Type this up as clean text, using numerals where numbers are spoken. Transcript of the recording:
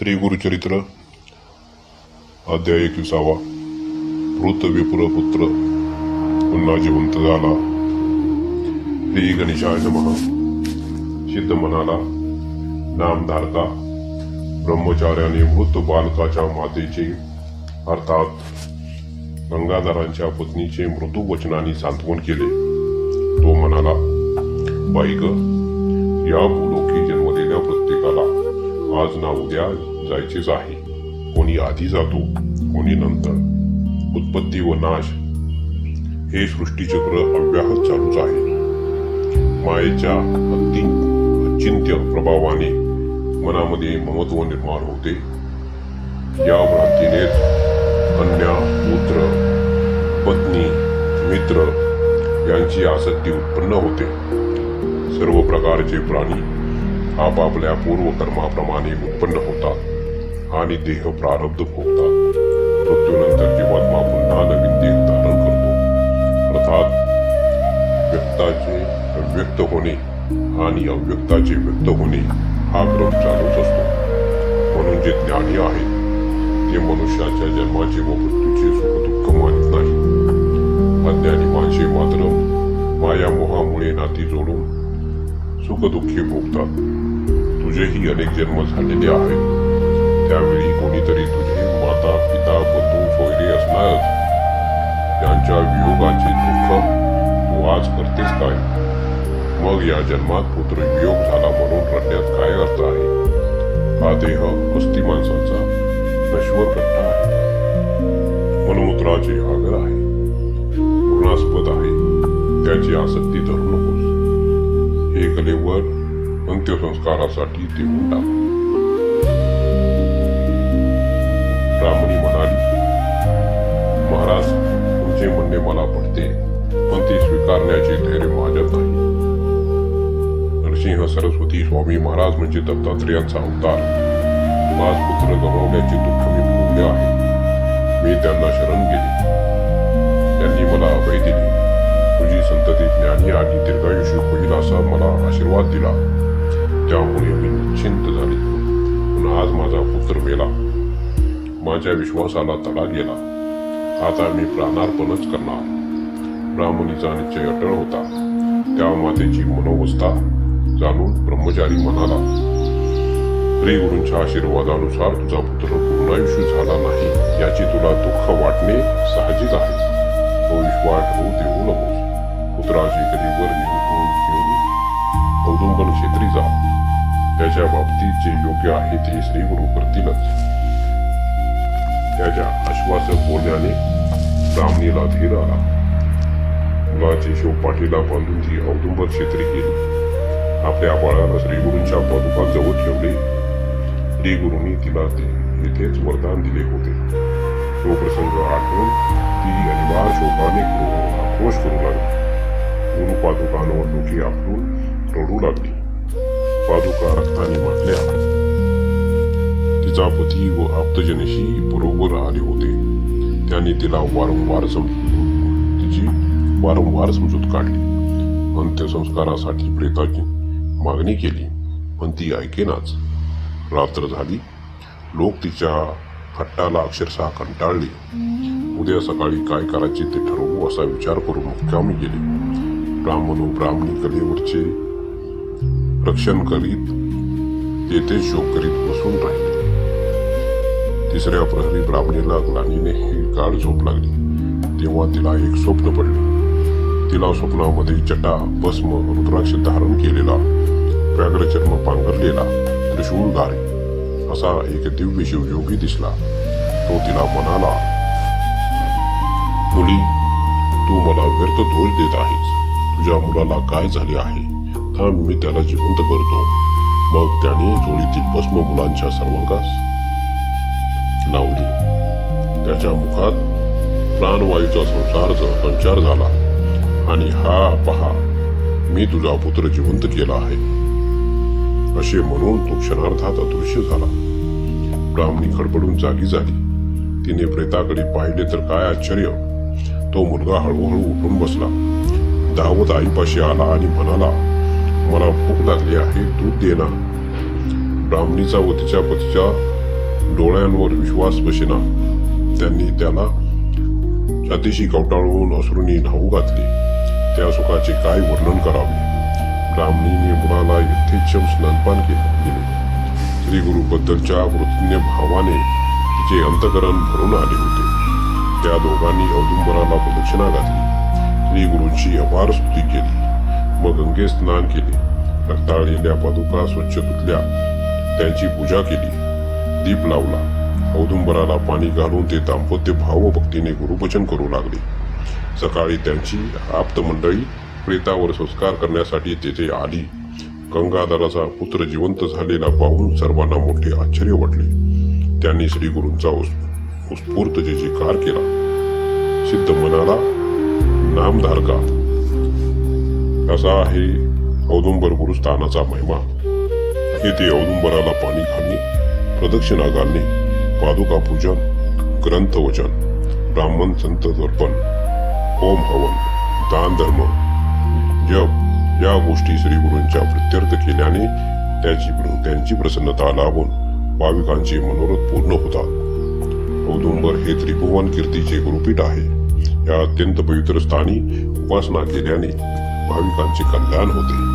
श्री गुरुचरित्र अध्याय 21. भूत विपुर पुत्र पुन्हा जिवंत झाला. श्री गणेशाय नमः. सिद्ध म्हणाला, नामधारका ब्रह्मचार्याने मृत बालकाच्या मातेचे अर्थात गंगाधरांच्या पत्नीचे मृदू वचनाने सांत्वन केले. तो म्हणाला, बाई ग, या भूलोकी जन्मलेल्या प्रत्येकाला आज ना उद्या जायचेच आहे. कोणी आधी जातो, कोणी नंतर. उत्पत्ती व नाश हे सृष्टीचक्र अव्याहत चालूच आहे. मायेच्या अचिंत्य प्रभावाने मनामध्ये ममत्व निर्माण होते. या भ्रांतीनेच कन्या, पुत्र, पत्नी, मित्र यांची आसक्ती उत्पन्न होते. सर्व प्रकारचे प्राणी आपापल्या पूर्वकर्माप्रमाणे उत्पन्न होतात आणि देह प्रारब्ध भोगतात. मृत्यूनंतर जीवात्मा पुन्हा नवीन देह धारण करतो. अर्थात व्यक्ताचे अव्यक्त होणे आणि अव्यक्ताचे व्यक्त होणे हा क्रम चालूच असतो. म्हणून जे ज्ञानी आहेत ते मनुष्याच्या जन्माचे व मृत्यूचे सुख दुःख मानत नाही. अज्ञानी माणसे मात्र माया मोहामुळे नाती जोडून सुखदुःखी भोगतात. तुझेही अनेक जन्म झालेले आहेत. त्यावेळी कोणीतरी तुझे माता, पिता, बंधू, सोयरे असणारच. त्यांच्या वियोगाचे दुःख तू आज करतेस काय? मग या जन्मात पुत्रवियोग झाला म्हणून रडण्यात काय अर्थ आहे? हा देह अस्थी माणसाचा नश्वर कट्टा आहे. मलमूत्राचे आगर आहे, ऋणास्पद आहे. त्याची आसक्ती धरू नकोस. हे कलेवर अंत्यसंस्कारासाठी देऊन टाक. ब्राह्मणी म्हणाली, महाराज, तुमचे म्हणणे मला पटते, पण ते स्वीकारण्याचे धैर्य माझ्यात नाही. नरसिंह सरस्वती स्वामी महाराज म्हणजे दत्तात्रेयांचा अवतार. 5 पुत्र गमावल्याचे दुःख मी भोगले आहे. मी त्यांना शरण गेले. त्यांनी मला अभय दिले. तुझी संतती ज्ञानी आणि दीर्घायुषी होईल असा मला आशीर्वाद दिला. त्यामुळे मी निश्चिंत झाले. पण आज माझा पुत्र मेला. माझ्या विश्वासाला तडा गेला. आता मी प्राणार्पणच करणार. ब्राह्मणीचा निश्चय अटळ होता. त्या मातेची मनोवस्था जाणून ब्रह्मचारी म्हणाला, श्री गुरूंच्या आशीर्वादानुसार तुझा पुत्र पूर्णायुष्य झाला नाही याची तुला दुःख वाटणे साहजिक आहे. तो विश्वास ठेवू देऊ नकोस. पुत्राची गरीवर निघून घेऊन औदुंबन क्षेत्री जा. त्याच्या बाबतीत जे योग्य आहे ते श्री गुरु करतीलच. त्याच्या आश्वासक बोलण्याने ब्राह्मणीला धीर आला. मुलाची शोपाठीला बांधून ती औदुंबर क्षेत्री गेली. आपल्या बाळाला श्रीगुरूंच्या पादुका जवळ ठेवले. श्रीगुरूंनी तिला येथेच वरदान दिले होते. तो प्रसंग आठवून ती अनिवार्य शोकाने आक्रोश करू लागली. गुरु पादुकांवर डोकी आपटून रडू लागली. पादुका रक्ताने माखल्या. तिचा पती व आप्तजनशी बरोबर आले होते. त्यांनी तिला वारंवार समजूत काढली. अंत्यसंस्कारासाठी प्रेताची मागणी केली, पण ती ऐकेनाच. रात्र झाली. लोक तिच्या हट्टाला अक्षरशः कंटाळले. उद्या सकाळी काय करायचे ते ठरवू असा विचार करून मुक्कामी गेले. ब्राह्मण व ब्राह्मणी कलेवरचे रक्षण करीत तेथे शोक करीत बसून राहिले. तिसऱ्या प्रहरी ब्राह्मणीला ग्लानीने हे काळ झोप लागली. तेव्हा तिला एक स्वप्न पडले. तिला स्वप्नामध्ये जटा, भस्म, रुद्राक्ष धारण केलेला, व्याघ्रचर्म पांघरलेला, त्रिशूलधारी असा एक दिव्य शिवयोगी दिसला. तो तिला म्हणाला, मुली, तू मला व्यर्थ दोष देत आहेस. तुझ्या मुलाला काय झाले आहे? थांब, मी त्याला जिवंत करतो. मग त्याने जोडीतील भस्म मुलांच्या सर्वांगास लावली. त्याच्या मुखात प्राणवायूचा संचार झाला आणि हा पहा, मी तुझा पुत्र जिवंत केला आहे असे म्हणून तो क्षणार्धात अदृश्य झाला. ब्राह्मणी खडबडून जागी झाली. तिने प्रेताकडे पाहिले तर काय आश्चर्य! तो मुलगा हळूहळू उठून बसला. धावत आईपाशी आला आणि म्हणाला, मला भूक लागली आहे, दूध दे ना. ब्राह्मणीचा व तिच्या पतीच्या डोळ्यांवर विश्वास बसेना. त्यांनी त्याला छातीशी कवटाळून अश्रूंनी न्हाऊ घातले. त्या सुखाचे काय वर्णन करावे. ब्राह्मणीने मुलाला यथेच्छम स्नानपान केले. श्री गुरुबद्दलच्या कृतज्ञ भावाने तिचे अंतकरण भरून आले होते. त्या दोघांनी औदुंबराला प्रदक्षिणा घातली. श्री गुरूंची अपार स्तुती केली. मग गंगेत स्नान केले. रक्ताळलेल्या पादुका स्वच्छ धुतल्या. त्यांची पूजा केली. दीप लावला. औदुंबराला पाणी घालून ते दाम्पत्य भावभक्तीने गुरुवचन करू लागले. सकाळी त्यांची आप्त मंडळी प्रेतावर संस्कार करण्यासाठी तेथे आली. गंगाधराचा पुत्र जिवंत झालेला पाहून सर्वांना मोठे आश्चर्य वाटले. त्यांनी श्री गुरूंचा उत्स्फूर्त जयकार केला. सिद्ध मनाला नामधारका असा आहे औदुंबर गुरुस्थानाचा महिमा. येथे औदुंबराला पाणी घालणे, प्रदक्षिणा घालणे, पादुका पूजन, ग्रंथ वचन, ब्राह्मण संत दर्पण, होम हवन, दान धर्म, जप या गोष्टी श्री गुरूंच्या प्रित्यर्थ केल्याने त्यांची प्रसन्नता लाभून भाविकांचे मनोरथ पूर्ण होतात. औदुंबर हे त्रिभुवन कीर्तीचे गुरुपीठ आहे. या अत्यंत पवित्र स्थानी उपासना केल्याने भाविकांचे कल्याण होते.